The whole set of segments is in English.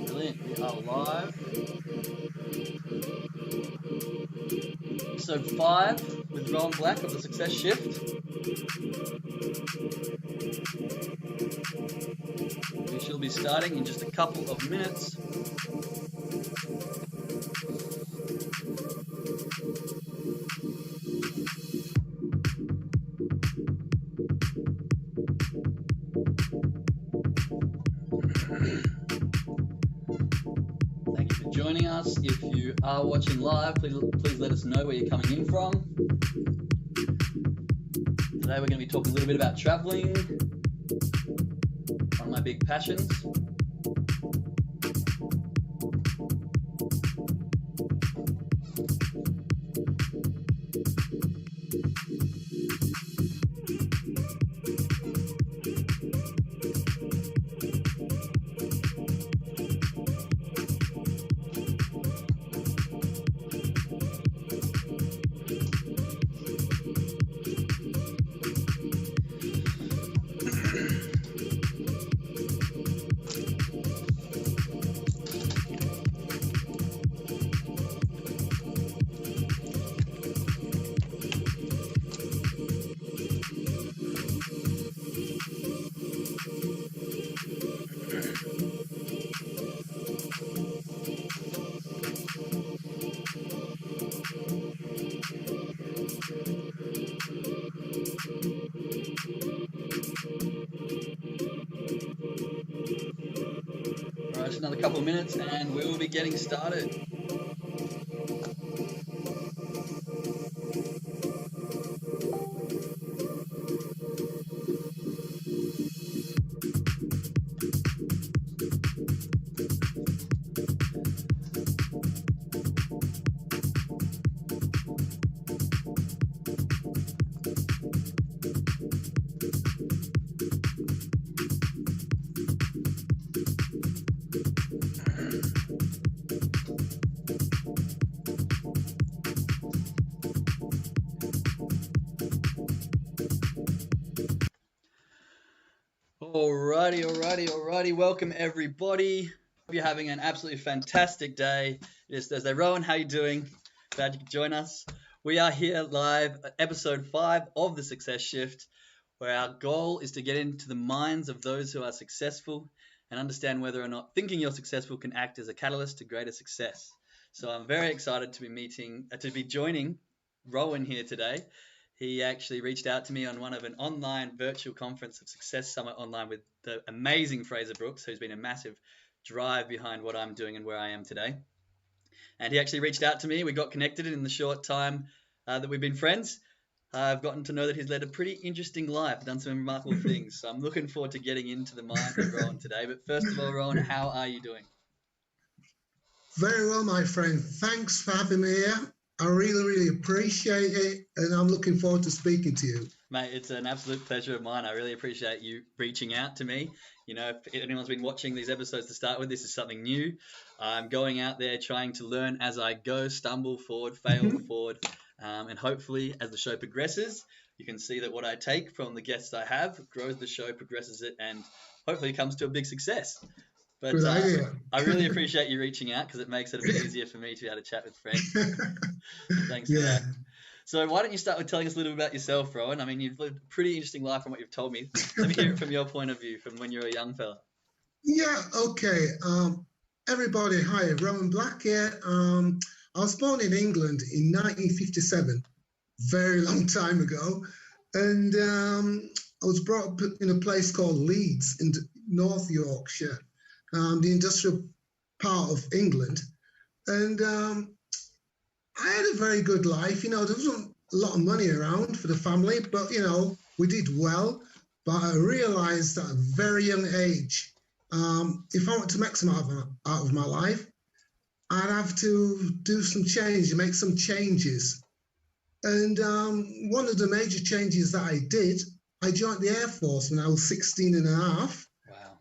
Brilliant, we are live. Episode 5 with Rowan Black of the Success Shift. We shall be starting in just a couple of minutes. Thank you for joining us. If you are watching live, please let us know where you're coming in from. Today we're going to be talking a little bit about traveling, one of my big passions. Alright, just another couple of minutes and we will be getting started. Alrighty. Welcome everybody. Hope you're having an absolutely fantastic day. It is Thursday. Rowan, how you doing? Glad you could join us. We are here live at episode 5 of The Success Shift, where our goal is to get into the minds of those who are successful and understand whether or not thinking you're successful can act as a catalyst to greater success. So I'm very excited to be joining Rowan here today. He actually reached out to me on one of an online virtual conference of Success Summit online with the amazing Fraser Brooks, who's been a massive drive behind what I'm doing and where I am today. And he actually reached out to me. We got connected in the short time that we've been friends. I've gotten to know that he's led a pretty interesting life, done some remarkable things. So I'm looking forward to getting into the mind of Rowan today. But first of all, Rowan, how are you doing? Very well, my friend. Thanks for having me here. I really appreciate it, and I'm looking forward to speaking to you. Mate, it's an absolute pleasure of mine. I really appreciate you reaching out to me. You know, if anyone's been watching these episodes to start with, this is something new. I'm going out there trying to learn as I go, stumble forward, fail Mhm. forward, and hopefully as the show progresses, you can see that what I take from the guests I have grows the show, progresses it, and hopefully comes to a big success. But Good idea. I really appreciate you reaching out because it makes it a bit easier for me to be able to chat with friends. So thanks for Yeah. that. So why don't you start with telling us a little bit about yourself, Rowan? I mean, you've lived a pretty interesting life from what you've told me. Let me hear it from your point of view, from when you were a young fella. Yeah, okay. Everybody, hi, Rowan Black here. I was born in England in 1957, very long time ago. And I was brought up in a place called Leeds in North Yorkshire, the industrial part of England. And I had a very good life. There wasn't a lot of money around for the family, but, we did well. But I realized at a very young age, if I want to make some out of my life, I'd have to do some change, make some changes. And one of the major changes that I did, I joined the Air Force when I was 16 and a half. Wow.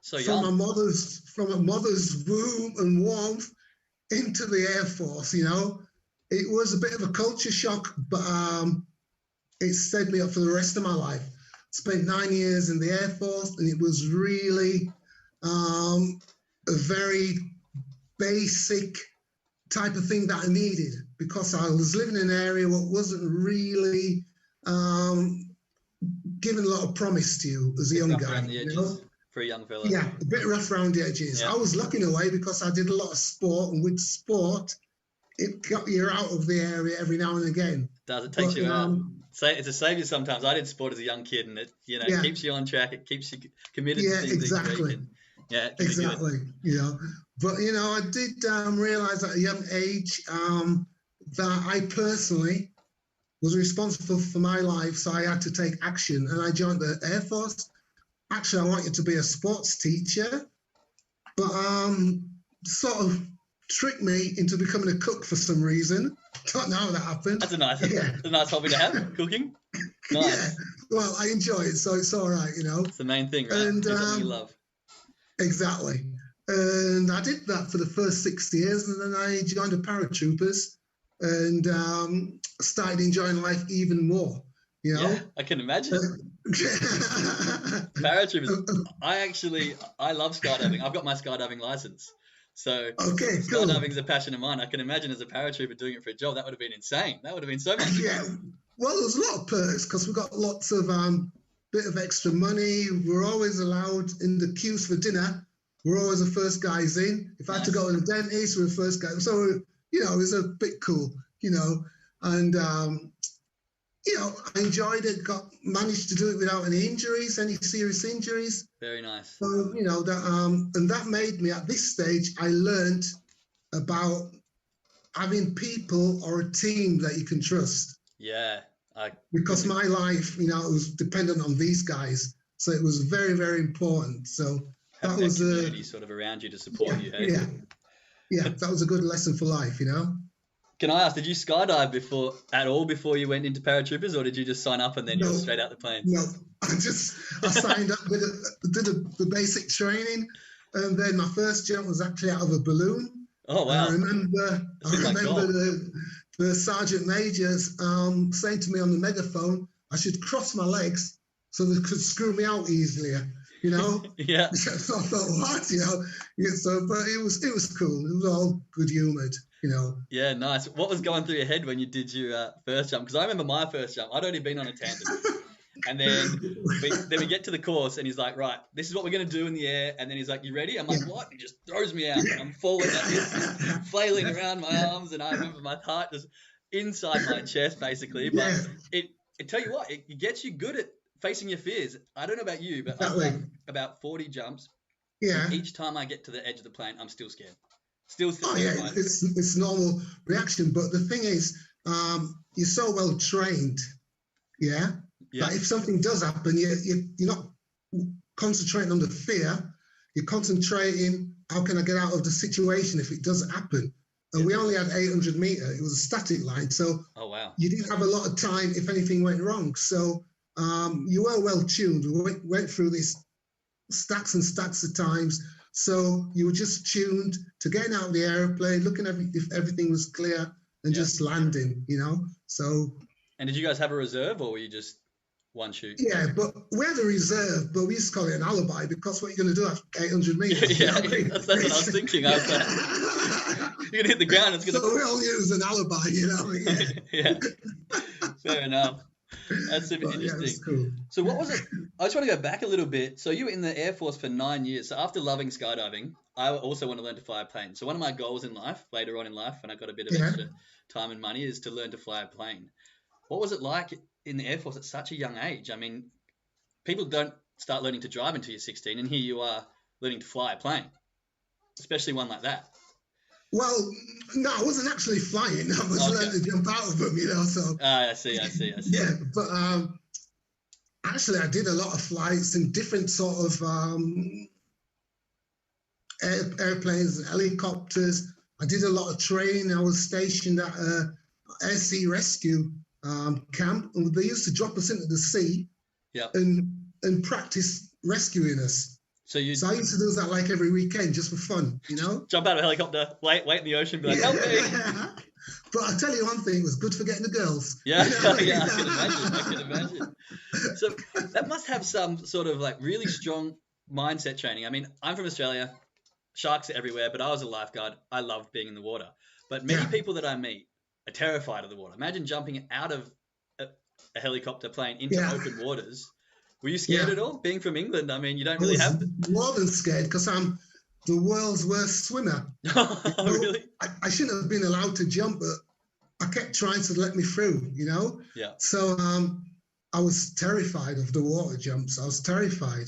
So from young. from a mother's womb and warmth into the Air Force, It was a bit of a culture shock, but it set me up for the rest of my life. Spent 9 years in the Air Force, and it was really a very basic type of thing that I needed, because I was living in an area that wasn't really giving a lot of promise to you as a young guy. Around the edges for a young fella. Yeah, a bit rough around the edges. Yeah. I was lucky in a way because I did a lot of sport, and with sport, it got you out of the area every now and again. It takes you out. It's a savior sometimes. I did sport as a young kid, and it keeps you on track. It keeps you committed to things. Exactly. Yeah, exactly. But I did realize at a young age that I personally was responsible for my life, so I had to take action, and I joined the Air Force. Actually, I wanted to be a sports teacher, but sort of tricked me into becoming a cook for some reason. Don't know how that happened. That's a nice hobby to have, cooking. Nice. Yeah, well, I enjoy it, so it's all right, It's the main thing, right? And do something you love. Exactly. And I did that for the first 6 years, and then I joined the paratroopers and started enjoying life even more. Yeah, I can imagine. Paratroopers. I love skydiving. I've got my skydiving license. So okay, cool. Skydiving is a passion of mine. I can imagine as a paratrooper doing it for a job, that would have been insane. That would have been so much. Yeah. Well, there's a lot of perks because we got lots of bit of extra money. We're always allowed in the queues for dinner. We're always the first guys in. If I had to go to the dentist, we're the first guys. So, it was a bit cool, and, I enjoyed it, managed to do it without any serious injuries. Very nice. So, and that made me, at this stage, I learned about having people or a team that you can trust. Yeah. Because my life, was dependent on these guys. So it was very, very important. So that was community sort of around you to support you. Hey? Yeah, that was a good lesson for life, Can I ask, did you skydive before you went into paratroopers, or did you just sign up and then you were straight out the plane? No, I signed up, did the basic training, and then my first jump was actually out of a balloon. Oh, wow. I remember the sergeant majors saying to me on the megaphone, I should cross my legs so they could screw me out easier, Yeah. So I thought, what, but it was cool. It was all good humoured, Yeah, nice. What was going through your head when you did your first jump? Because I remember my first jump. I'd already been on a tandem. And then we get to the course, and he's like, right, this is what we're going to do in the air. And then he's like, you ready? I'm like, what? And he just throws me out. And I'm falling like this, just flailing around my arms. And I remember my heart just inside my chest, basically. But it tell you what, it gets you good at facing your fears. I don't know about you, but I've done about 40 jumps. Yeah. Each time I get to the edge of the plane, I'm still scared. Still Oh, yeah, it's normal reaction. But the thing is, you're so well trained, yeah? That if something does happen, you're not concentrating on the fear. You're concentrating, how can I get out of the situation if it does happen? and we only had 800 meter. It was a static line, so Oh wow. you didn't have a lot of time if anything went wrong. So you were well tuned. We went through these stacks and stacks of times. So you were just tuned to getting out of the airplane, looking at if everything was clear, and just landing, you know. So. And did you guys have a reserve, or were you just one shoot? Yeah, but we had a reserve, but we used to call it an alibi, because what are you going to do after 800 meters? Yeah, that's what I was thinking. I was like, you're going to hit the ground. It's going to. So we all use an alibi, you know. Yeah. Fair enough. That's super interesting. Yeah, cool. So what was it? I just want to go back a little bit. So you were in the Air Force for 9 years. So after loving skydiving, I also want to learn to fly a plane. So one of my goals in life, later on in life, when I got a bit of extra time and money, is to learn to fly a plane. What was it like in the Air Force at such a young age? I mean, people don't start learning to drive until you're 16, and here you are learning to fly a plane, especially one like that. Well, no, I wasn't actually flying. I was learning to jump out of them, you know. So. I see. Yeah, but actually, I did a lot of flights in different sort of airplanes, helicopters. I did a lot of training. I was stationed at Air Sea Rescue camp, and they used to drop us into the sea and practice rescuing us. So I used to do that like every weekend just for fun, you know. Jump out of a helicopter, wait in the ocean, be like, help me. But I'll tell you one thing, it was good for getting the girls. Yeah, you know? Yeah, I can imagine. So that must have some sort of like really strong mindset training. I mean, I'm from Australia, sharks are everywhere, but I was a lifeguard. I loved being in the water. But many people that I meet are terrified of the water. Imagine jumping out of a helicopter plane into open waters. Were you scared at all? Being from England, I mean, you don't really have. More than scared, because I'm the world's worst swimmer. Really? I shouldn't have been allowed to jump, but I kept trying to let me through, you know? Yeah. So I was terrified of the water jumps. I was terrified.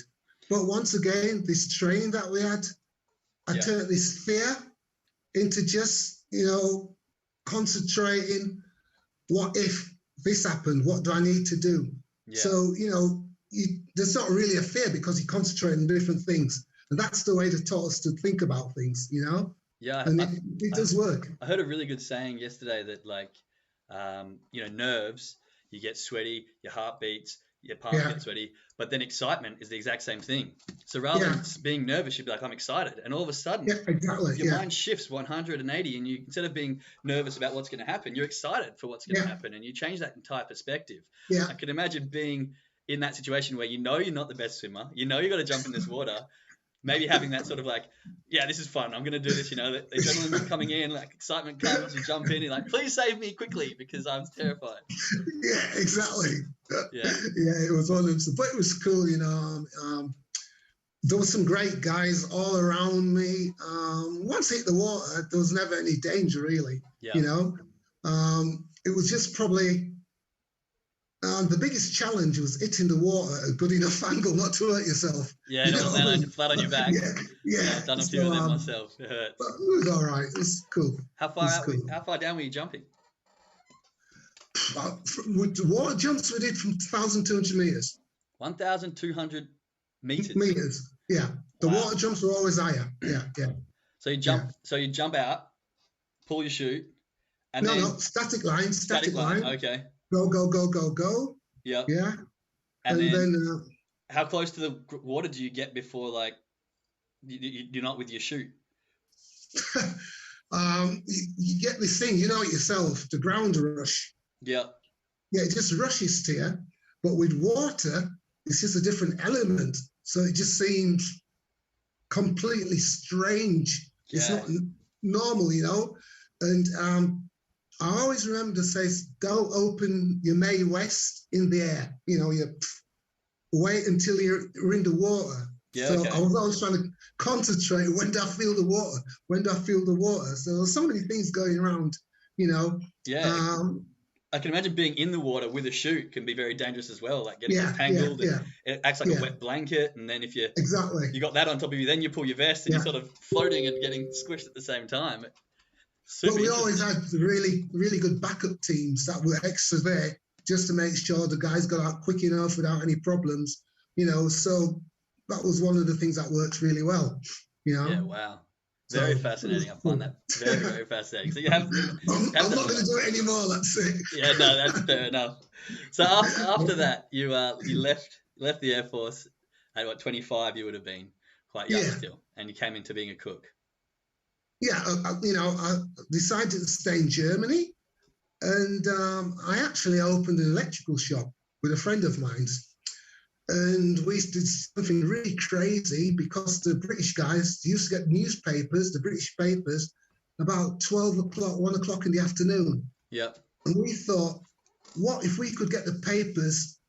But once again, this training that we had, I turned this fear into just, you know, concentrating. What if this happened? What do I need to do? Yeah. So, you know, there's not really a fear, because you concentrate on different things. And that's the way they taught us to think about things, you know? Yeah. And it does work. I heard a really good saying yesterday that, like, you know, nerves, you get sweaty, your heart beats, your palms get sweaty, but then excitement is the exact same thing. So rather than being nervous, you'd be like, I'm excited. And all of a sudden, your mind shifts 180, and you, instead of being nervous about what's going to happen, you're excited for what's going to happen, and you change that entire perspective. Yeah. I can imagine being in that situation where you know you're not the best swimmer, you know you got to jump in this water, maybe having that sort of like, yeah, this is fun, I'm going to do this, you know, the adrenaline's coming in, like excitement comes, you jump in, you're like, please save me quickly because I'm terrified. Yeah, exactly. Yeah, it was one of them, but it was cool, you know. There were some great guys all around me. Once I hit the water, there was never any danger, really, you know. It was just probably the biggest challenge was hitting the water at a good enough angle not to hurt yourself. Yeah, not flat on your back. I've done a few of them myself. It hurts. But it was all right. It was cool. How far down were you jumping? With the water jumps, we did from 1,200 meters. 1,200 meters. Meters. Yeah. The water jumps were always higher. Yeah. So you jump. Yeah. So you jump out, pull your chute, and no, static line. Static line. Okay. Go. Yep. Yeah. And then how close to the water do you get before, like, you're not with your chute? You get this thing, you know it yourself, the ground rush. Yeah. Yeah, it just rushes to you. But with water, it's just a different element. So it just seems completely strange. Yeah. It's not normal, you know. And I always remember to say, don't open your Mae West in the air. You know, you wait until you're in the water. Yeah, so I was always trying to concentrate. When do I feel the water? When do I feel the water? So there's so many things going around, you know. Yeah. I can imagine being in the water with a chute can be very dangerous as well. Like getting entangled. And it acts like a wet blanket. And then if you got that on top of you, then you pull your vest and you're sort of floating and getting squished at the same time. But we always had really, really good backup teams that were extra there just to make sure the guys got out quick enough without any problems, you know. So that was one of the things that worked really well, you know. Yeah, wow. Very So fascinating. I find that very, very fascinating. So you have I'm not going to do it anymore. That's it. Yeah, no, that's fair enough. So after that, you left the Air Force at what 25 you would have been quite young Yeah, still, and you came into being a cook. yeah. I decided to stay in Germany, and I actually opened an electrical shop with a friend of mine. And we did something really crazy because the British guys used to get newspapers, the British papers, about 12 o'clock, 1 o'clock in the afternoon. Yep. And we thought, what if we could get the papers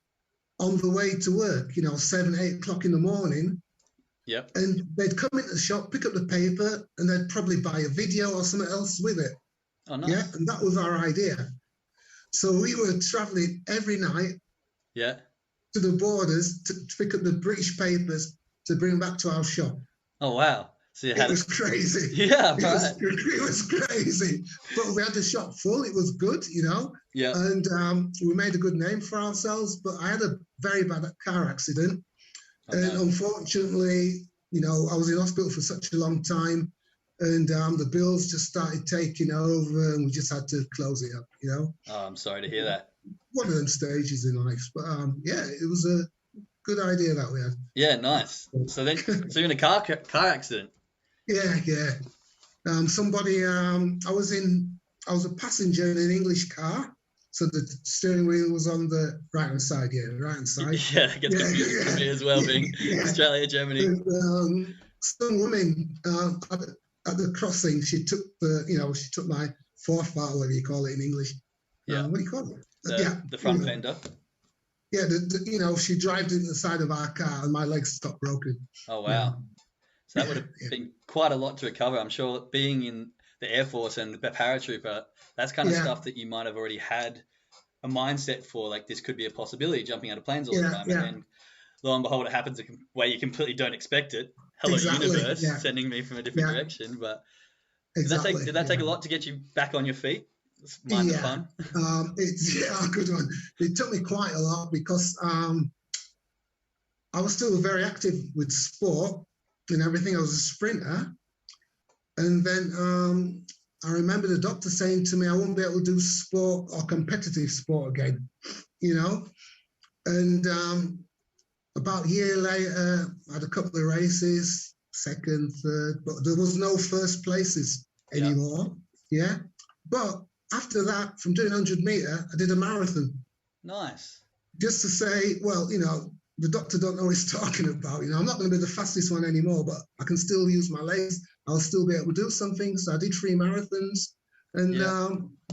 on the way to work, 7, 8 o'clock in the morning? Yep. And they'd come into the shop, pick up the paper, and they'd probably buy a video or something else with it. Oh, nice. Yeah, and that was our idea. So we were traveling every night Yeah. to the borders to pick up the British papers to bring back to our shop. Oh, wow. So you It had was crazy. Yeah, It right. was crazy. But we had the shop full. It was good, Yeah. And we made a good name for ourselves. But I had a very bad car accident. Oh, And no. unfortunately, I was in hospital for such a long time. And the bills just started taking over, and we just had to close it up, Oh, I'm sorry to hear that. One of them stages in life. But yeah, it was a good idea that we had. Yeah, nice. So you're in a car accident. Yeah. I was a passenger in an English car, so the steering wheel was on the right hand side. Yeah, it gets confusing for me as well, being Australia, Germany. And, some woman at the crossing, she took my forefart, whatever you call it in English. Yeah. What do you call it? The front fender. Yeah, she drove into the side of our car, and my legs stopped broken. Oh, wow. So that would have been quite a lot to recover. I'm sure being in the Air Force and the paratrooper, that's kind of stuff that you might have already had a mindset for, like this could be a possibility, jumping out of planes all the time. And then lo and behold, it happens a way you completely don't expect it. Hello, universe, sending me from a different direction. But did that take a lot to get you back on your feet? Mind the fun? It's a good one. It took me quite a lot because I was still very active with sport and everything. I was a sprinter. And then I remember the doctor saying to me, I won't be able to do sport or competitive sport again, And about a year later, I had a couple of races, second, third, but there was no first places anymore. Yeah. But after that, from doing 100 meter, I did a marathon. Nice. Just to say, well, the doctor don't know what he's talking about. I'm not going to be the fastest one anymore, but I can still use my legs. I'll still be able to do something. So I did 3 marathons and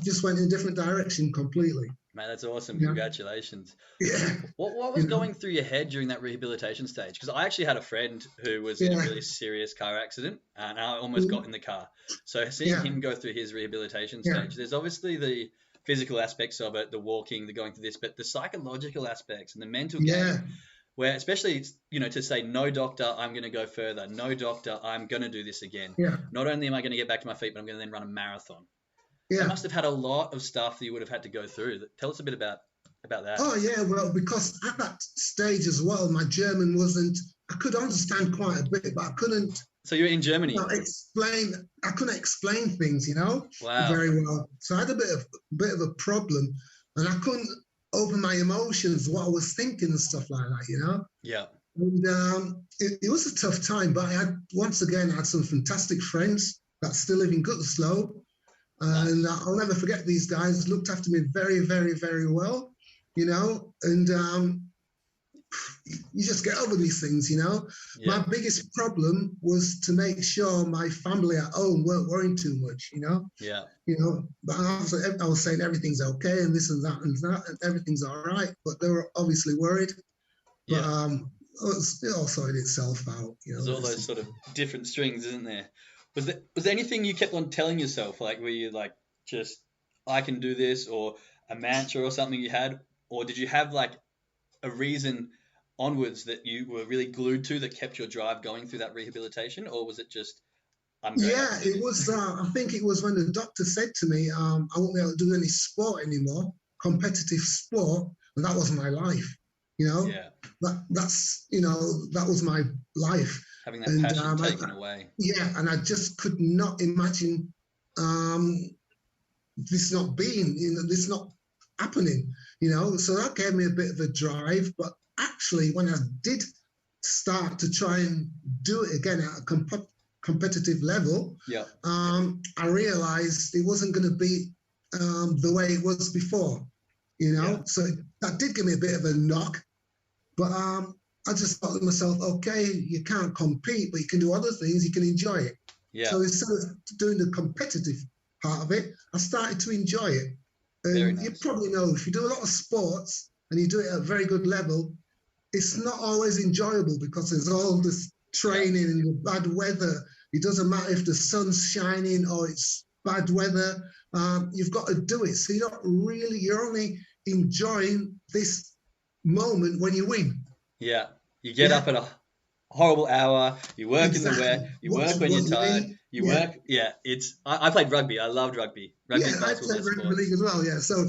just went in a different direction completely. Man, that's awesome. Congratulations. Yeah. What was going through your head during that rehabilitation stage? Because I actually had a friend who was in a really serious car accident, and I almost got in the car. So seeing him go through his rehabilitation stage, there's obviously the physical aspects of it, the walking, the going through this, but the psychological aspects and the mental game, where especially, to say, no doctor, I'm going to go further. No doctor, I'm going to do this again. Yeah. Not only am I going to get back to my feet, but I'm going to then run a marathon. Yeah. You must have had a lot of stuff that you would have had to go through. Tell us a bit about that. Oh, yeah. Well, because at that stage as well, my German I could understand quite a bit, but I couldn't. So you're in Germany? I couldn't explain things, Wow. very well. So I had a bit of a problem, and I couldn't open my emotions, what I was thinking and stuff like that, Yeah. And it was a tough time, but I had some fantastic friends that still live in Gütersloh. And I'll never forget these guys looked after me very, very, very well, and you just get over these things, Yeah. My biggest problem was to make sure my family at home weren't worrying too much, Yeah. But I was saying everything's okay and this and that and everyththing's all right, but they were obviously worried. But it all sorted itself out, There's all those sort of different strings, isn't there? Was there anything you kept on telling yourself, like were you like just I can do this, or a mantra or something you had, or did you have like a reason onwards that you were really glued to that kept your drive going through that rehabilitation, or was it just it was. I think it was when the doctor said to me, "I won't be able to do any sport anymore, competitive sport," and that was my life. Yeah. That was my life. having that And passion taken away. Yeah, and I just could not imagine this not being, this not happening, So that gave me a bit of a drive. But actually, when I did start to try and do it again at a competitive level, I realized it wasn't going to be the way it was before, So that did give me a bit of a knock. But I just thought to myself, okay, you can't compete, but you can do other things. You can enjoy it. Yeah. So instead of doing the competitive part of it, I started to enjoy it. And nice. You probably know, if you do a lot of sports and you do it at a very good level, it's not always enjoyable because there's all this training and the bad weather. It doesn't matter if the sun's shining or it's bad weather. You've got to do it. So you're only enjoying this moment when you win. Yeah. You get up at a horrible hour, you work in the wet, you work when you're tired, you work. Yeah, I played rugby. I loved rugby. I played rugby league as well. Yeah, so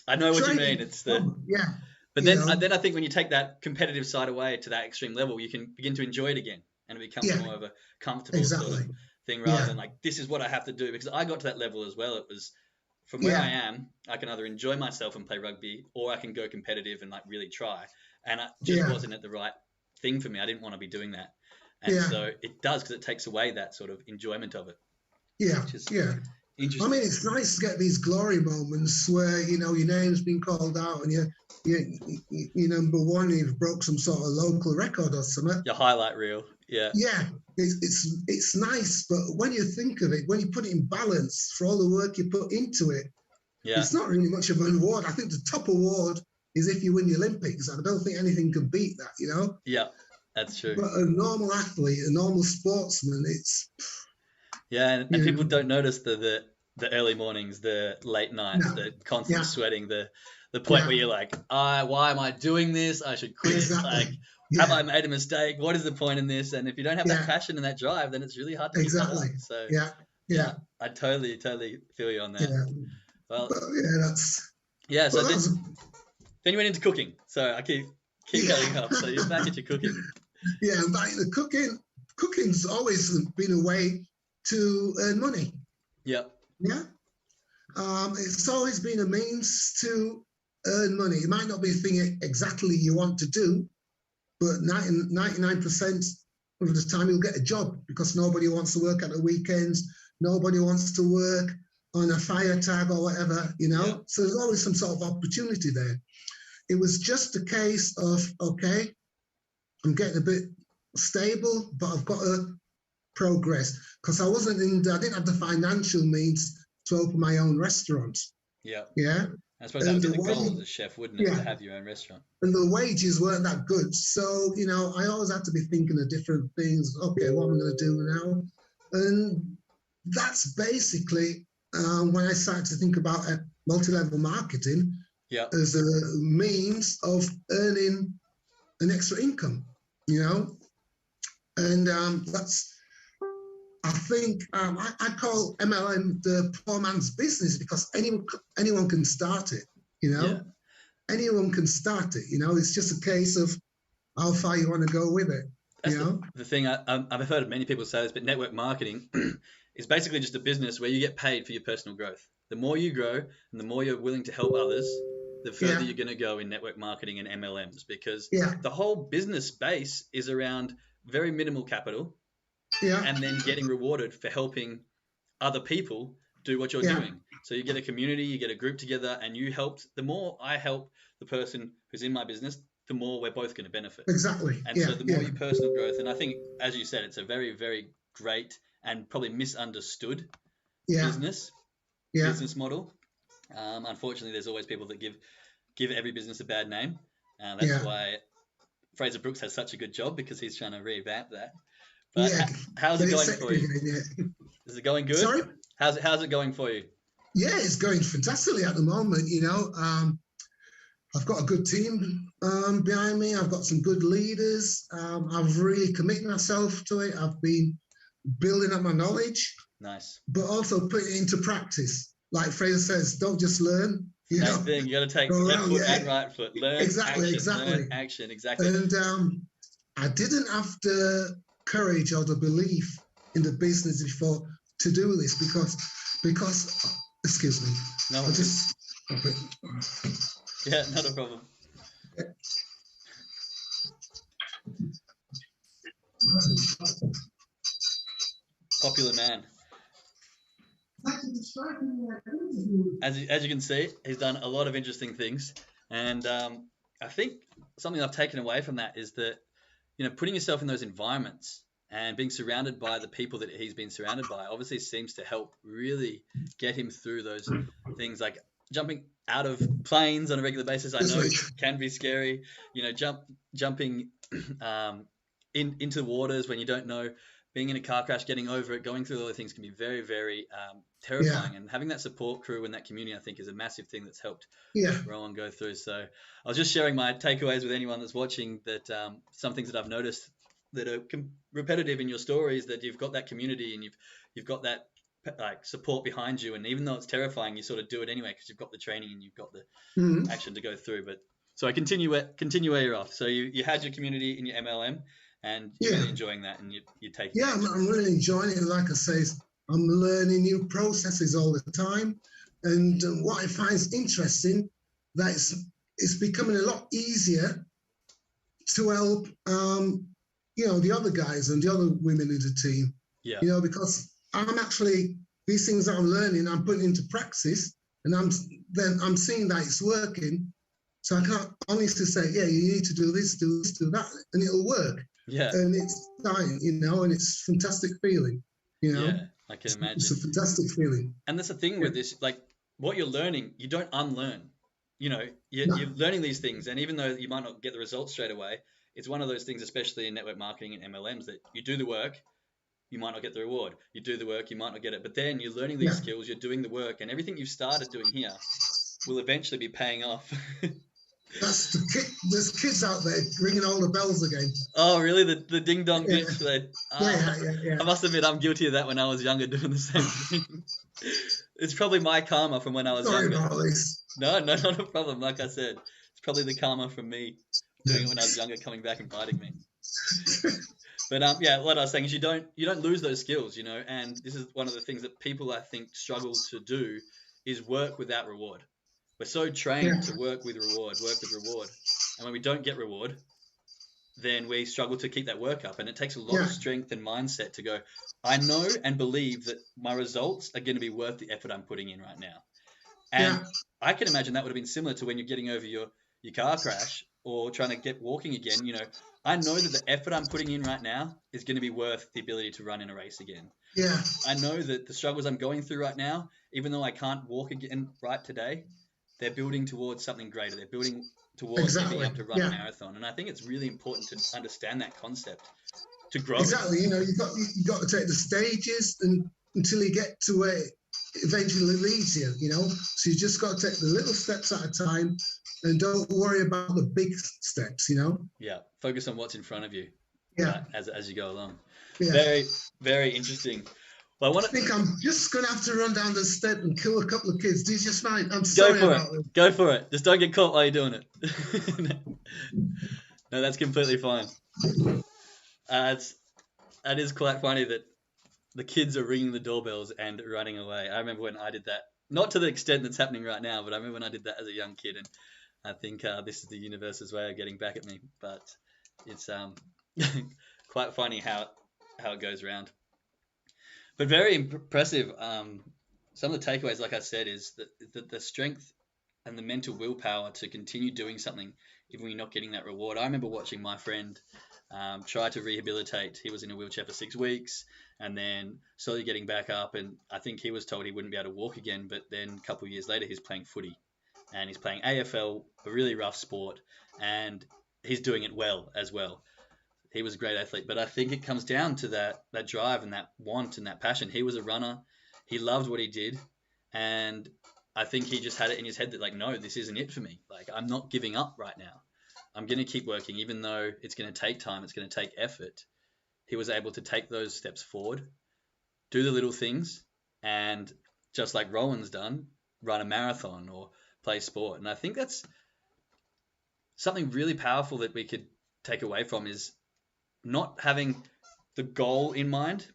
I know what you mean. It's But then I think when you take that competitive side away to that extreme level, you can begin to enjoy it again, and it becomes more of a comfortable sort of thing rather than like, this is what I have to do. Because I got to that level as well. It was from where I am, I can either enjoy myself and play rugby, or I can go competitive and like really try. And it just wasn't at the right thing for me. I didn't want to be doing that. And so it does, because it takes away that sort of enjoyment of it. Yeah, Interesting. I mean, it's nice to get these glory moments where, your name's been called out and you're number one, you've broke some sort of local record or something. Your highlight reel. Yeah. Yeah, it's nice, but when you think of it, when you put it in balance for all the work you put into it, it's not really much of an award. I think the top award is if you win the Olympics. I don't think anything can beat that, Yeah, that's true. But a normal athlete, a normal sportsman, it's... Yeah, and people don't notice the early mornings, the late nights, the constant sweating, the point where you're like, why am I doing this? I should quit. Exactly. Like, have I made a mistake? What is the point in this? And if you don't have that passion and that drive, then it's really hard to keep that up. So I totally feel you on that. Yeah. Well, that's... So then you went into cooking. So I keep going up. So you're back at your cooking. Yeah, and back to cooking. Cooking's always been a way to earn money. Yep. Yeah. It's always been a means to earn money. It might not be the thing exactly you want to do, but 99% of the time you'll get a job, because nobody wants to work at the weekends. Nobody wants to work on a fire tag or whatever, So there's always some sort of opportunity there. It was just a case of, okay, I'm getting a bit stable, but I've got to progress, because I didn't have the financial means to open my own restaurant. Yeah. Yeah. I suppose that would be the goal as a chef, wouldn't it, to have your own restaurant? And the wages weren't that good. So, I always had to be thinking of different things. Okay, what am I going to do now? And that's basically when I started to think about multi-level marketing as a means of earning an extra income, And that's... I think I call MLM the poor man's business, because anyone can start it, Anyone can start it, It's just a case of how far you want to go with it, That's the thing. I've heard many people say this, but network marketing is basically just a business where you get paid for your personal growth. The more you grow and the more you're willing to help others, the further you're going to go in network marketing and MLMs, because the whole business space is around very minimal capital. And then getting rewarded for helping other people do what you're doing. So you get a community, you get a group together, and you help. The more I help the person who's in my business, the more we're both going to benefit. Exactly. And so the more your personal growth, and I think, as you said, it's a very, very great and probably misunderstood business model. Unfortunately, there's always people that give every business a bad name. That's why Fraser Brooks has such a good job, because he's trying to revamp that. But how's it going for you? Is it going good? Sorry? How's it going for you? Yeah, it's going fantastically at the moment. I've got a good team behind me. I've got some good leaders. I've really committed myself to it. I've been building up my knowledge. Nice. But also put it into practice. Like Fraser says, don't just learn. Same thing. You got to take left foot and right foot. Learn, exactly. Learn, action. Exactly. And I didn't have the courage or the belief in the business before to do this because excuse me. No. I just Yeah, not a problem. Popular man. As you can see, he's done a lot of interesting things, and I think something I've taken away from that is that, putting yourself in those environments and being surrounded by the people that he's been surrounded by obviously seems to help really get him through those things, like jumping out of planes on a regular basis. I know it can be scary, jumping into waters when you don't know. Being in a car crash, getting over it, going through all the things can be very, very terrifying. And having that support crew and that community, I think, is a massive thing that's helped Rowan go through. So I was just sharing my takeaways with anyone that's watching, that some things that I've noticed that are repetitive in your stories, that you've got that community and you've got that like support behind you. And even though it's terrifying, you sort of do it anyway because you've got the training and you've got the action to go through. But so I continue where you're off. So you had your community in your MLM. And you're really enjoying that, and you're taking. Yeah, I'm really enjoying it. Like I say, I'm learning new processes all the time, and what I find is interesting that it's becoming a lot easier to help, the other guys and the other women in the team. Yeah. Because I'm actually, these things that I'm learning, I'm putting into practice, and I'm seeing that it's working. So I can't honestly say, you need to do this, do that, and it'll work. Yeah. And it's dying, and it's a fantastic feeling, Yeah, I can imagine. It's a fantastic feeling. And that's the thing with this, like what you're learning, you don't unlearn. You're learning these things, and even though you might not get the results straight away, it's one of those things, especially in network marketing and MLMs, that you do the work, you might not get the reward. You do the work, you might not get it. But then you're learning these skills, you're doing the work, and everything you've started doing here will eventually be paying off. That's there's kids out there ringing all the bells again. Oh, really? The ding dong bitch. Yeah. I must admit, I'm guilty of that when I was younger, doing the same thing. It's probably my karma from when I was younger. Sorry about this. No, not a problem. Like I said, it's probably the karma from me doing it when I was younger, coming back and biting me. But what I was saying is you don't lose those skills, and this is one of the things that people, I think, struggle to do, is work without reward. We're so trained to work with reward. And when we don't get reward, then we struggle to keep that work up. And it takes a lot of strength and mindset to go, I know and believe that my results are going to be worth the effort I'm putting in right now. And I can imagine that would have been similar to when you're getting over your car crash or trying to get walking again. I know that the effort I'm putting in right now is going to be worth the ability to run in a race again. Yeah. I know that the struggles I'm going through right now, even though I can't walk again right today, they're building towards something greater. They're building towards being able to run a marathon. And I think it's really important to understand that concept to grow. Exactly. You got to take the stages until you get to where it eventually leads you, So you just got to take the little steps at a time and don't worry about the big steps, Yeah. Focus on what's in front of you. Yeah. As you go along. Yeah. Very, very interesting. Well, I think I'm just going to have to run down the step and kill a couple of kids. Do you just mind? I'm sorry about it. Go for it. Just don't get caught while you're doing it. No, that's completely fine. That is quite funny that the kids are ringing the doorbells and running away. I remember when I did that. Not to the extent that's happening right now, but I remember when I did that as a young kid, and I think this is the universe's way of getting back at me. But it's quite funny how it goes around. But very impressive. Some of the takeaways, like I said, is that the strength and the mental willpower to continue doing something even when you're not getting that reward. I remember watching my friend try to rehabilitate. He was in a wheelchair for 6 weeks and then slowly getting back up. And I think he was told he wouldn't be able to walk again. But then a couple of years later, he's playing footy and he's playing AFL, a really rough sport, and he's doing it well as well. He was a great athlete, but I think it comes down to that drive and that want and that passion. He was a runner. He loved what he did. And I think he just had it in his head that, like, no, this isn't it for me. Like, I'm not giving up right now. I'm going to keep working, even though it's going to take time. It's going to take effort. He was able to take those steps forward, do the little things, and just like Rowan's done, run a marathon or play sport. And I think that's something really powerful that we could take away from is not having the goal in mind,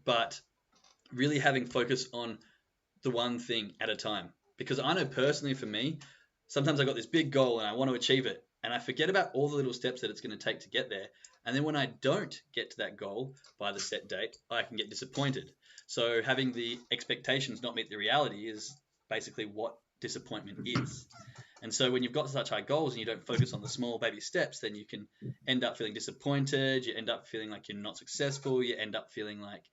but really having focus on the one thing at a time. Because I know personally for me, sometimes I got this big goal and I want to achieve it, and I forget about all the little steps that it's going to take to get there. And then when I don't get to that goal by the set date, I can get disappointed. So having the expectations not meet the reality is basically what disappointment is. And so when you've got such high goals and you don't focus on the small baby steps, then you can end up feeling disappointed. You end up feeling like you're not successful. You end up feeling like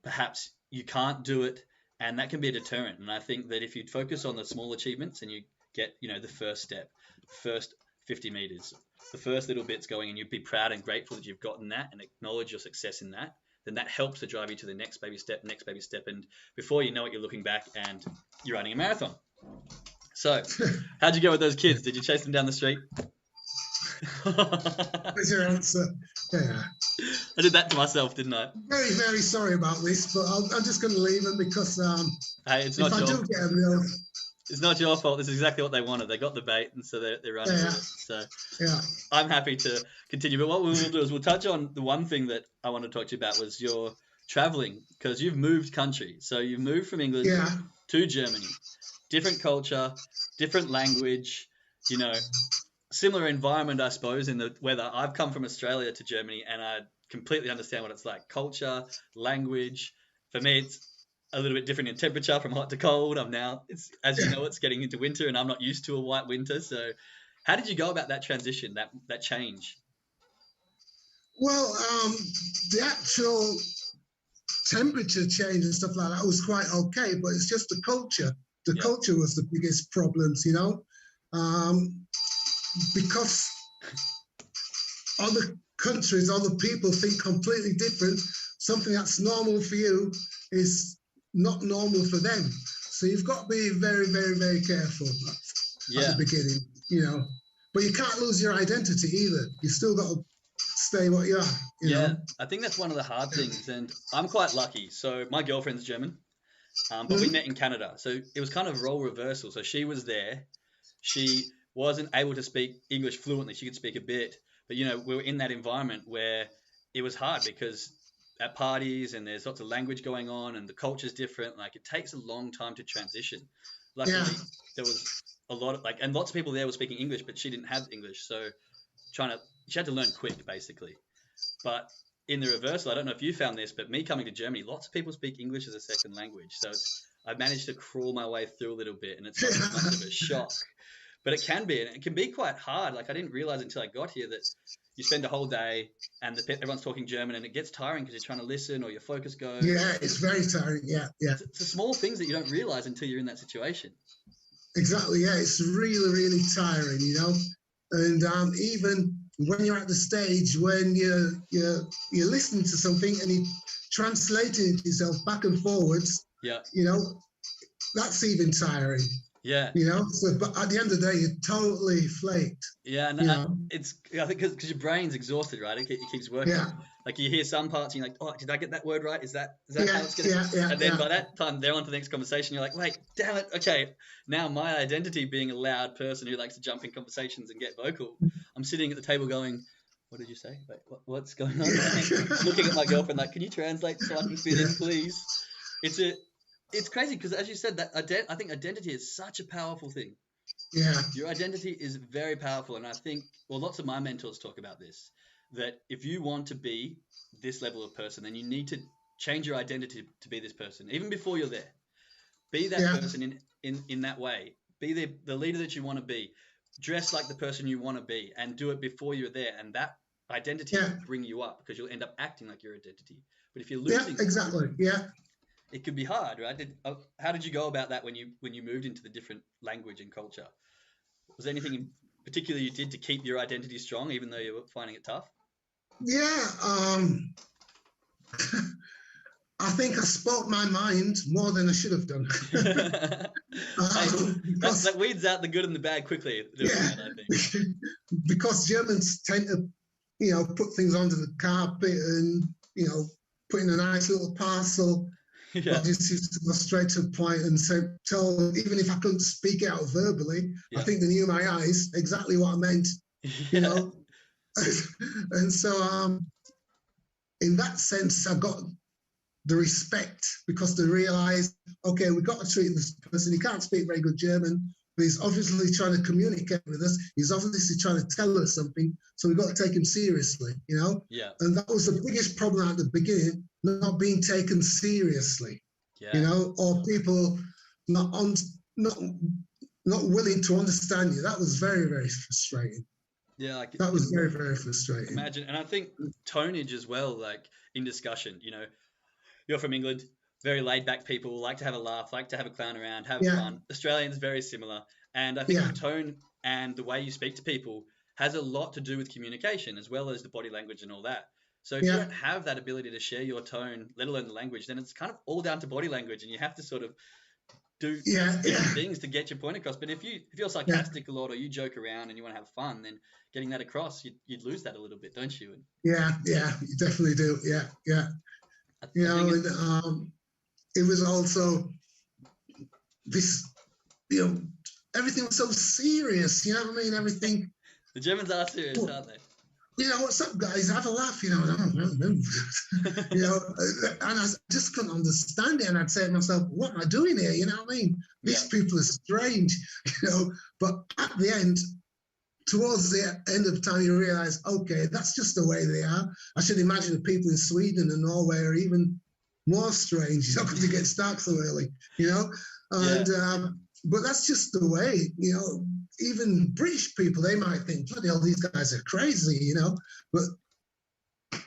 perhaps you can't do it. And that can be a deterrent. And I think that if you focus on the small achievements and you get, the first step, first 50 meters, the first little bits going, and you'd be proud and grateful that you've gotten that and acknowledge your success in that, then that helps to drive you to the next baby step. And before you know it, you're looking back and you're running a marathon. So how'd you go with those kids? Did you chase them down the street? What's your answer? Yeah. I did that to myself, didn't I? Very, very sorry about this, but I'm just going to leave them because hey, it's if not I do get them, it's not your fault. This is exactly what they wanted. They got the bait, and so they're running with it. So yeah. I'm happy to continue. But what we will do is we'll touch on the one thing that I want to talk to you about was your traveling, because you've moved country. So you've moved from England to Germany. Different culture, different language, similar environment, I suppose, in the weather. I've come from Australia to Germany, and I completely understand what it's like. Culture, language. For me, it's a little bit different in temperature from hot to cold. It's getting into winter, and I'm not used to a white winter. So how did you go about that transition, that change? Well, the actual temperature change and stuff like that was quite okay, but it's just the culture. The culture was the biggest problems, because other countries, other people think completely different. Something that's normal for you is not normal for them. So you've got to be very, very, very careful at the beginning, But you can't lose your identity either. You still got to stay what you are. You know? I think that's one of the hard things, and I'm quite lucky. So my girlfriend's German. But we met in Canada, so it was kind of role reversal. So she was there. She wasn't able to speak English fluently. She could speak a bit. But, we were in that environment where it was hard because at parties and there's lots of language going on and the culture's different. Like, it takes a long time to transition. Luckily, there was a lot of, and lots of people there were speaking English, but she didn't have English. So she had to learn quick, basically. But in the reversal, I don't know if you found this, but me coming to Germany, lots of people speak English as a second language. So I managed to crawl my way through a little bit, and it's not as much of a shock. But it can be, and it can be quite hard. Like, I didn't realize until I got here that you spend a whole day and everyone's talking German, and it gets tiring because you're trying to listen or your focus goes. Yeah, it's very tiring. Yeah. It's the small things that you don't realize until you're in that situation. Exactly. Yeah, it's really, really tiring, And even when you're at the stage when you're listening to something and you're translating it yourself back and forwards, that's even tiring. Yeah. So, but at the end of the day, you're totally flaked. Yeah, and I think because your brain's exhausted, right? It keeps working. Yeah. Like, you hear some parts and you're like, oh, did I get that word right? Is that how it's going to... And then by that time, they're on to the next conversation. You're like, wait, damn it. Okay, now my identity being a loud person who likes to jump in conversations and get vocal, I'm sitting at the table going, what did you say? Wait, what's going on? Looking at my girlfriend like, can you translate so I can fit in, please? It's crazy because, as you said, that I think identity is such a powerful thing. Yeah. Your identity is very powerful. And I think, lots of my mentors talk about this, that if you want to be this level of person, then you need to change your identity to be this person, even before you're there. Be that person in that way. Be the leader that you want to be. Dress like the person you want to be and do it before you're there. And that identity will bring you up because you'll end up acting like your identity. But if you're losing... Yeah, exactly. Yeah. It could be hard, right? How did you go about that when you moved into the different language and culture? Was there anything in particular you did to keep your identity strong, even though you were finding it tough? Yeah, I think I spoke my mind more than I should have done. That weeds out the good and the bad quickly. I think. Because Germans tend to, put things under the carpet and, put in a nice little parcel. I just used to go straight to the point and tell them, even if I couldn't speak it out verbally, I think they knew my eyes exactly what I meant, And so in that sense, I got the respect because they realized, okay, we've got to treat this person. He can't speak very good German, but he's obviously trying to communicate with us. He's obviously trying to tell us something. So we've got to take him seriously, you know? Yeah. And that was the biggest problem at the beginning, not being taken seriously, Yeah. you know, or people not willing to understand you. That was very, very frustrating. Yeah, like That was very, very frustrating. imagine, and I think tonnage as well, like in discussion, you're from England, very laid back people, like to have a laugh, like to have a clown around, have fun. Australians, very similar. And I think your tone and the way you speak to people has a lot to do with communication as well as the body language and all that. So if you don't have that ability to share your tone, let alone the language, then it's kind of all down to body language, and you have to sort of do different things to get your point across. But if you're sarcastic a lot, or you joke around and you want to have fun, then getting that across, you'd lose that a little bit, don't you? Yeah, you definitely do. Yeah. You know, and it was also this, everything was so serious. You know what I mean? Everything. The Germans are serious, aren't they? What's up, guys? Have a laugh, and I just couldn't understand it. And I'd say to myself, what am I doing here? You know what I mean? These people are strange, But at the end, towards the end of the time, you realize, okay, that's just the way they are. I should imagine the people in Sweden and Norway are even more strange, because it gets dark so early, And but that's just the way, even British people, they might think, bloody hell, these guys are crazy, But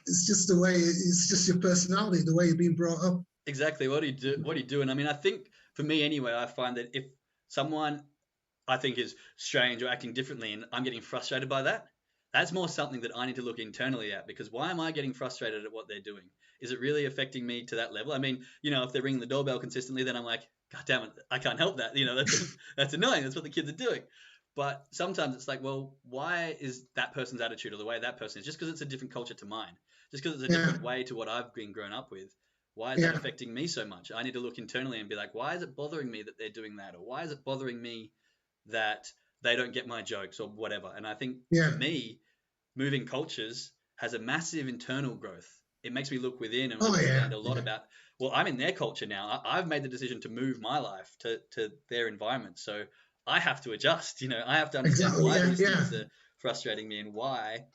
it's just the way, it's just your personality, the way you're being brought up. Exactly. What do you do? And I mean, I think for me anyway, I find that if someone I think is strange or acting differently and I'm getting frustrated by that, that's more something that I need to look internally at, because why am I getting frustrated at what they're doing? Is it really affecting me to that level? I mean, if they're ringing the doorbell consistently, then I'm like, God damn it, I can't help that. That's annoying. That's what the kids are doing. But sometimes it's like, well, why is that person's attitude or the way that person is? Just because it's a different culture to mine, just because it's a different way to what I've been grown up with, why is that affecting me so much? I need to look internally and be like, why is it bothering me that they're doing that? Or why is it bothering me that they don't get my jokes or whatever? And I think for me, moving cultures has a massive internal growth. It makes me look within and understand a lot about, well, I'm in their culture now. I've made the decision to move my life to their environment. So I have to adjust, I have to understand why these things are frustrating me and why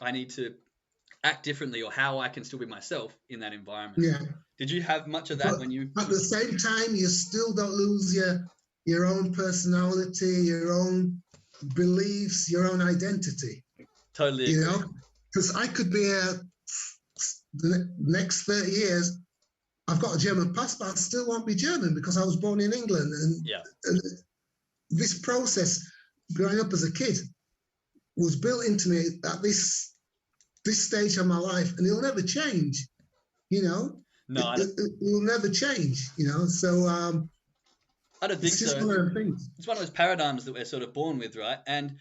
I need to act differently, or how I can still be myself in that environment. Yeah. Did you have much of that when you... At the same time, you still don't lose your own personality, your own beliefs, your own identity. Totally agree. Because I could be the next 30 years, I've got a German passport, I still won't be German because I was born in England. And this process, growing up as a kid, was built into me at this stage of my life, and it'll never change, No, it will never change, So I don't think it's just so. one of the things. It's one of those paradigms that we're sort of born with, right? And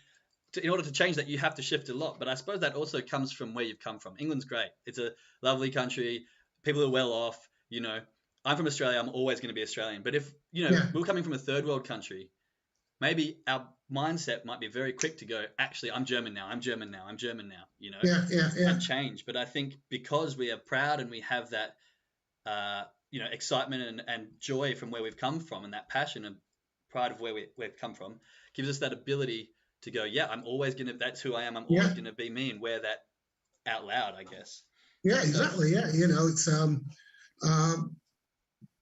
in order to change that, you have to shift a lot. But I suppose that also comes from where you've come from. England's great. It's a lovely country. People are well off. I'm from Australia. I'm always going to be Australian. But if, we're coming from a third world country, maybe our mindset might be very quick to go, actually, I'm German now. And change. But I think because we are proud and we have that, excitement and joy from where we've come from, and that passion and pride of where we've come from, gives us that ability to go, I'm always going to, that's who I am. I'm always going to be me, and wear that out loud, I guess. Yeah, exactly. Yeah. It's,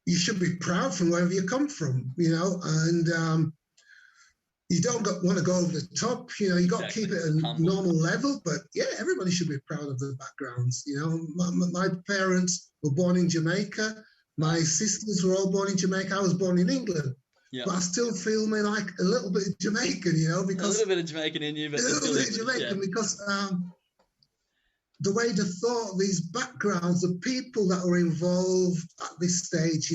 you should be proud from wherever you come from, and you don't want to go over the top, you got to keep it at a normal level, but everybody should be proud of their backgrounds. My parents were born in Jamaica. My sisters were all born in Jamaica. I was born in England. Yeah. But I still feel me like a little bit Jamaican, because a little bit of Jamaican in you, but a little bit Jamaican because the way the thought, these backgrounds, the people that are involved at this stage,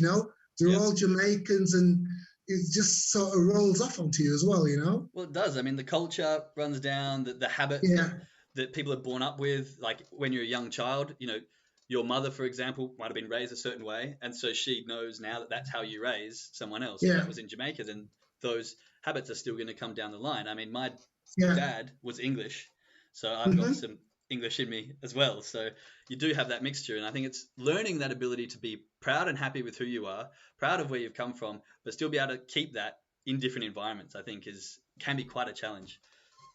they're all Jamaicans, and it just sort of rolls off onto you as well, Well, it does. I mean, the culture runs down, the habit that people are born up with. Like when you're a young child, your mother, for example, might have been raised a certain way, and so she knows now that that's how you raise someone else. If that was in Jamaica, then those habits are still going to come down the line. I mean, my dad was English, So I've got some English in me as well. So you do have that mixture. And I think it's learning that ability to be proud and happy with who you are, proud of where you've come from, but still be able to keep that in different environments, I think can be quite a challenge.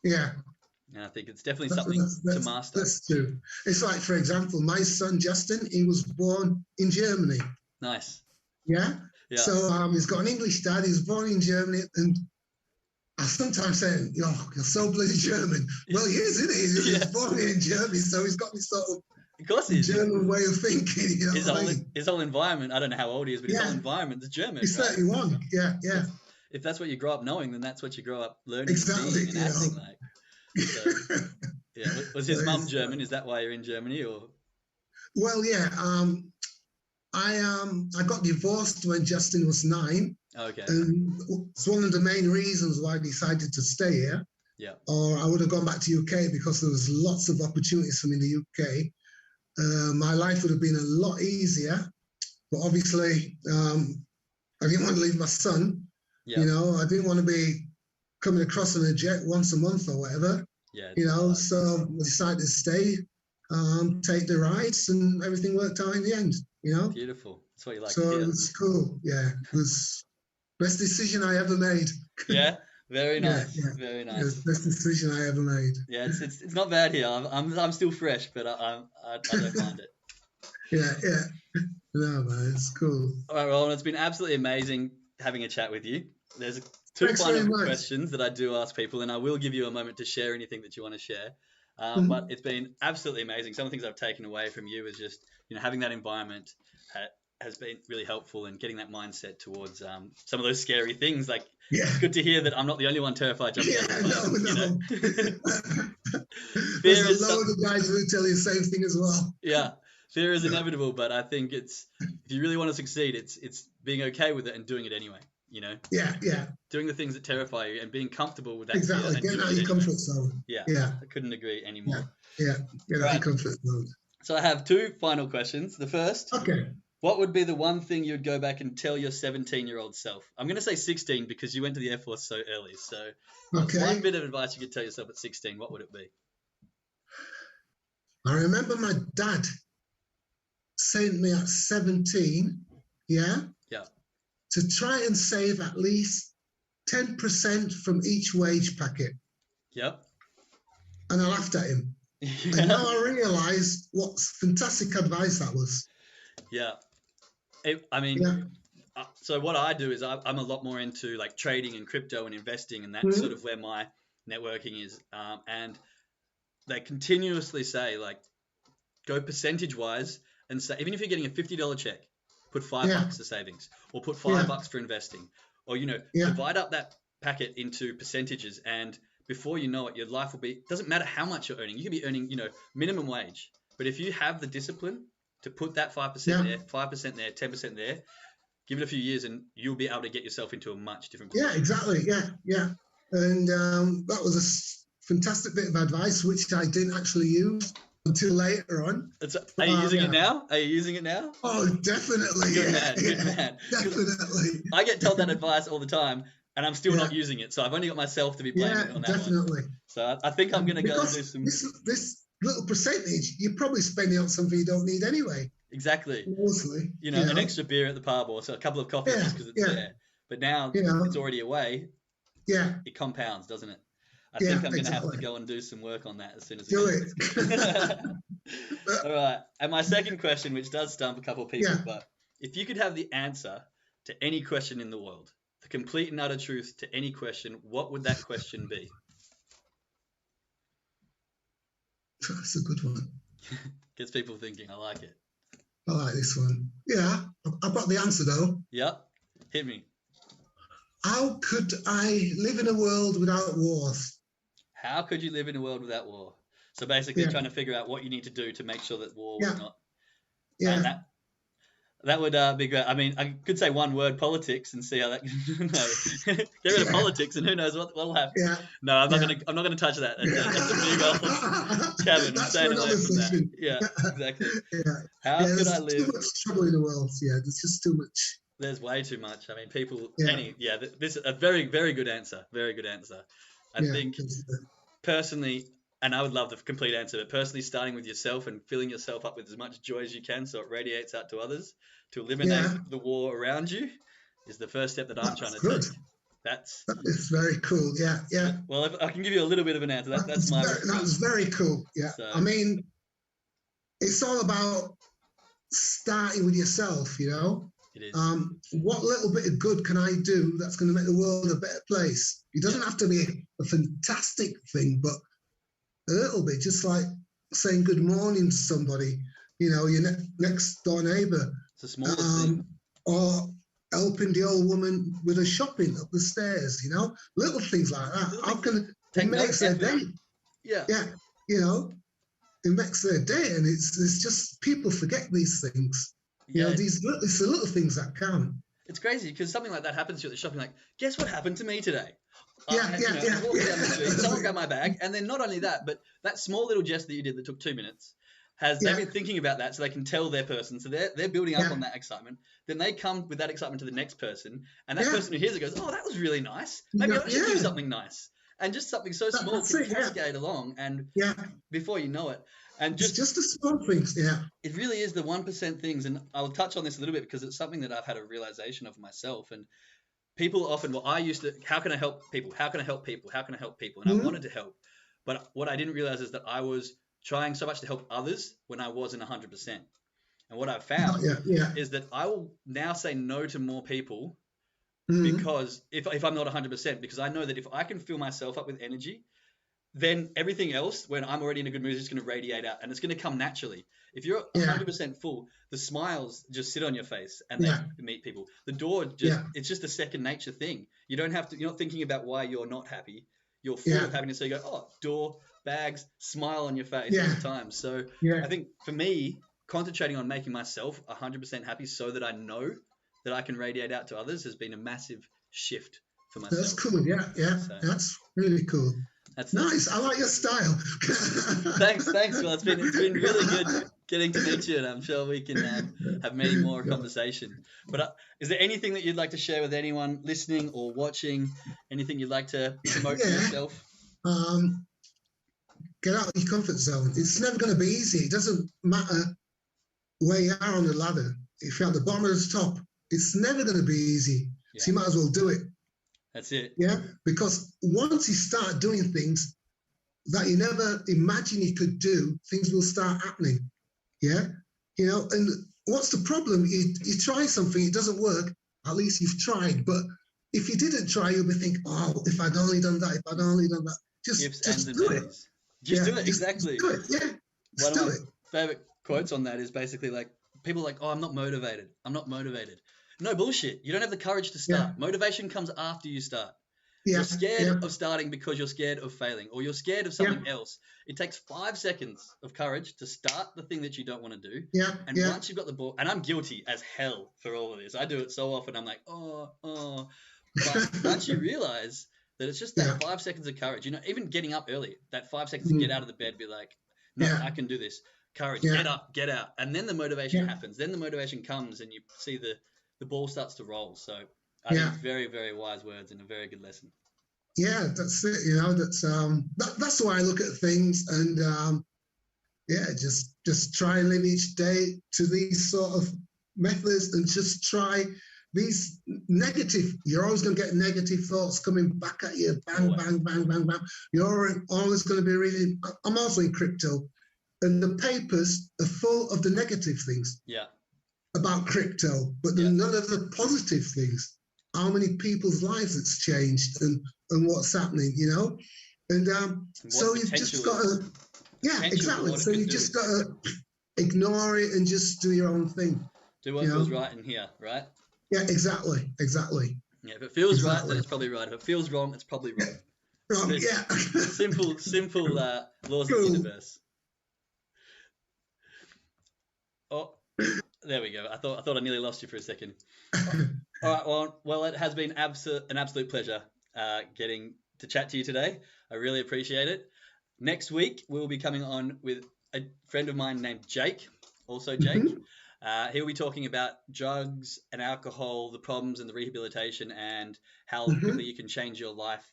Yeah. And I think it's definitely something to master. That's true. It's like, for example, my son Justin, he was born in Germany. Nice. Yeah. Yeah. So he's got an English dad. He's born in Germany, and I sometimes say, you're so bloody German. Well, he is, isn't he? He's born in Germany, so he's got this sort of German way of thinking. You know his whole environment, I don't know how old he is, but his whole environment is German. He's 31. Yeah. If that's what you grow up knowing, then that's what you grow up learning exactly, and acting like. So, yeah. Was his mum German? Is that why you're in Germany, or? Well, yeah. I got divorced when Justin was 9. Okay. And it's one of the main reasons why I decided to stay here. Yeah. Or I would have gone back to UK because there was lots of opportunities for me in the UK. My life would have been a lot easier, but obviously I didn't want to leave my son. Yeah. You know, I didn't want to be coming across on a jet once a month or whatever. Yeah. You know, so I decided to stay, take the rides, and everything worked out in the end. You know. Beautiful. That's what you like. So it's cool. Yeah, it was best decision I ever made. Yeah. Very nice. Yeah. Very nice. It best decision I ever made. Yeah, it's not bad here. I'm still fresh, but I don't mind it. Yeah. No, man, it's cool. All right, Rowan, it's been absolutely amazing having a chat with you. There's two final questions that I do ask people, and I will give you a moment to share anything that you want to share. But it's been absolutely amazing. Some of the things I've taken away from you is just, having that environment has been really helpful, and getting that mindset towards some of those scary things. Like, it's good to hear that I'm not the only one terrified. No. There's a load of guys who tell you the same thing as well. Yeah. Fear is inevitable, but I think if you really want to succeed, it's being okay with it and doing it anyway. Yeah. Doing the things that terrify you and being comfortable with that. Exactly. Getting out of your comfort zone. Yeah. I couldn't agree anymore. Yeah. Get out of your comfort zone. So I have two final questions. The first. Okay. What would be the one thing you'd go back and tell your 17-year-old self? I'm going to say 16 because you went to the Airforce so early. So one bit of advice you could tell yourself at 16, what would it be? I remember my dad saying to me at 17, to try and save at least 10% from each wage packet. Yep. And I laughed at him. Yeah. And now I realise what fantastic advice that was. Yeah. So what I do is I'm a lot more into like trading and crypto and investing, and that's sort of where my networking is. And they continuously say, like, go percentage-wise, and say, even if you're getting a $50 check, put $5 to savings, or put $5 for investing, or divide up that packet into percentages, and before you know it, your life will be. Doesn't matter how much you're earning. You could be earning minimum wage, but if you have the discipline to put that 5% there, 5% there, 10% there, give it a few years, and you'll be able to get yourself into a much different position. Yeah, exactly. Yeah. And that was a fantastic bit of advice, which I didn't actually use until later on. Are you using it now? Oh, definitely. Good man. Definitely. I get told that advice all the time, and I'm still not using it. So I've only got myself to be blaming on that definitely. one. So I think I'm going to go and do some. This little percentage, you're probably spending on something you don't need anyway. Exactly. Mostly. An extra beer at the pub, or so a couple of coffees just because it's there. But now it's already away. Yeah. It compounds, doesn't it? I think I'm going to have to go and do some work on that as soon as do it. All right. And my second question, which does stump a couple of people, but if you could have the answer to any question in the world, the complete and utter truth to any question, what would that question be? That's a good one. Gets people thinking. I like it. I like this one. Yeah, I've got the answer though. Yep. Hit me. How could I live in a world without wars? How could you live in a world without war? So basically trying to figure out what you need to do to make sure that war will not. Yeah. That would be great. I mean, I could say one word, politics, and see how that. No, get rid of politics, and who knows what'll happen. Yeah. No, I'm not gonna touch that. That's a big old cabin. I'm staying away from that. Yeah, exactly. Yeah. How could I live? There's too much trouble in the world. Yeah, there's just too much. There's way too much. I mean, people. This is a very, very good answer. Very good answer. I think personally, And I would love the complete answer, but personally starting with yourself and filling yourself up with as much joy as you can so it radiates out to others to eliminate the war around you is the first step that I'm trying to take. That is very cool. Yeah, yeah. Well, if I can give you a little bit of an answer. That's very cool. Yeah. So, I mean, it's all about starting with yourself, you know. It is. What little bit of good can I do that's going to make the world a better place? It doesn't have to be a fantastic thing, but a little bit, just like saying good morning to somebody, you know, your next door neighbour. It's a small thing. Or helping the old woman with her shopping up the stairs, you know, little things like that. How can it makes their day? Yeah. Yeah, you know, it makes their day, and it's just people forget these things. You know, it's the little things that count. It's crazy because something like that happens to you at the shopping. Like, guess what happened to me today? Yeah. Walking down the street, someone grabbed my bag, and then not only that, but that small little gesture that you did that took 2 minutes they've been thinking about that, so they can tell their person. So they're building up on that excitement. Then they come with that excitement to the next person, and that person who hears it goes, "Oh, that was really nice. Maybe I should do something nice." And just something so small can cascade along, and before you know it. And just the small things, It really is the 1% things, and I'll touch on this a little bit because it's something that I've had a realization of myself. And people often, I used to, how can I help people? How can I help people? How can I help people? And I wanted to help, but what I didn't realize is that I was trying so much to help others when I wasn't 100%. And what I've found is that I will now say no to more people because if I'm not 100%, because I know that if I can fill myself up with energy, then everything else, when I'm already in a good mood, is just going to radiate out, and it's going to come naturally. If you're 100% full, the smiles just sit on your face, and they meet people. The door it's just a second nature thing. You don't have to. You're not thinking about why you're not happy. You're full of happiness, so you go, oh, door, bags, smile on your face all the time. So I think for me, concentrating on making myself 100% happy, so that I know that I can radiate out to others, has been a massive shift for myself. That's cool. So, that's really cool. That's nice. I like your style. Thanks. Well, it's been really good getting to meet you, and I'm sure we can have many more conversation. But is there anything that you'd like to share with anyone listening or watching? Anything you'd like to promote for yourself? Get out of your comfort zone. It's never going to be easy. It doesn't matter where you are on the ladder. If you're at the bottom or the top, it's never going to be easy. Yeah. So you might as well do it. That's it. Yeah, because once you start doing things that you never imagined you could do, things will start happening. Yeah, you know, and what's the problem? You try something, it doesn't work, at least you've tried. But if you didn't try, you'll be thinking, oh, if I'd only done that, Just do it. Just do it, exactly. Just do it, yeah. One of my favorite quotes on that is basically like, people are like, oh, I'm not motivated. No bullshit. You don't have the courage to start. Motivation comes after you start. You're scared of starting because you're scared of failing, or you're scared of something else. It takes 5 seconds of courage to start the thing that you don't want to do. And once you've got the ball, and I'm guilty as hell for all of this. I do it so often. I'm like, oh. But once you realize that it's just that 5 seconds of courage, you know, even getting up early, that 5 seconds to get out of the bed, be like, no, I can do this. Courage, get up, get out. And then the motivation happens. Then the motivation comes, and you see the ball starts to roll. So I think very, very wise words and a very good lesson. Yeah, that's it. You know, that's the way I look at things, and just try and live each day to these sort of methods, and just try these negative. You're always going to get negative thoughts coming back at you, bang, bang, bang, bang, bang. You're always going to be really. I'm also in crypto, and the papers are full of the negative things. Yeah. About crypto, but none of the positive things. How many people's lives it's changed, and what's happening, you know? And so you've just got to, exactly. So you just got to ignore it and just do your own thing. Do what feels right in here, right? Yeah, exactly. Yeah, if it feels right, then it's probably right. If it feels wrong, it's probably wrong. Wrong, Simple laws of the universe. Oh. There we go. I thought I nearly lost you for a second. All right. Well, it has been an absolute pleasure getting to chat to you today. I really appreciate it. Next week, we'll be coming on with a friend of mine named Jake, also Jake. He'll be talking about drugs and alcohol, the problems and the rehabilitation, and how quickly you can change your life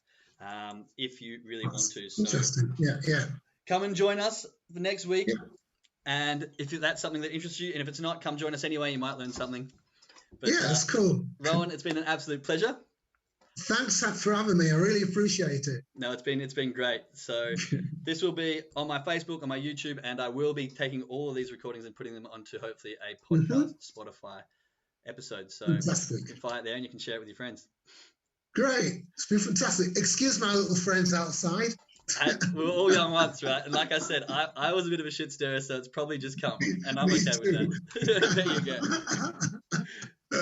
if you really want to. So, interesting. Yeah. come and join us for next week. Yeah. And if that's something that interests you, and if it's not, come join us anyway. You might learn something. But, Yeah, that's cool. Rowan, it's been an absolute pleasure. Thanks for having me. I really appreciate it. No, it's been great. So this will be on my Facebook, on my YouTube, and I will be taking all of these recordings and putting them onto hopefully a podcast, Spotify episode. So Fantastic. you can find it there and you can share it with your friends. Great. It's been fantastic. Excuse my little friends outside. We were all young once, right? And like I said, I was a bit of a shit stirrer, so it's probably just come, and I'm Me okay too. with that. There you go.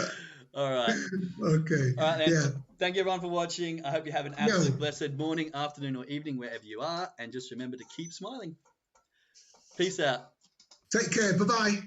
All right. Okay. All right, then. Yeah. Thank you, everyone, for watching. I hope you have an absolute blessed morning, afternoon, or evening, wherever you are. And just remember to keep smiling. Peace out. Take care. Bye-bye.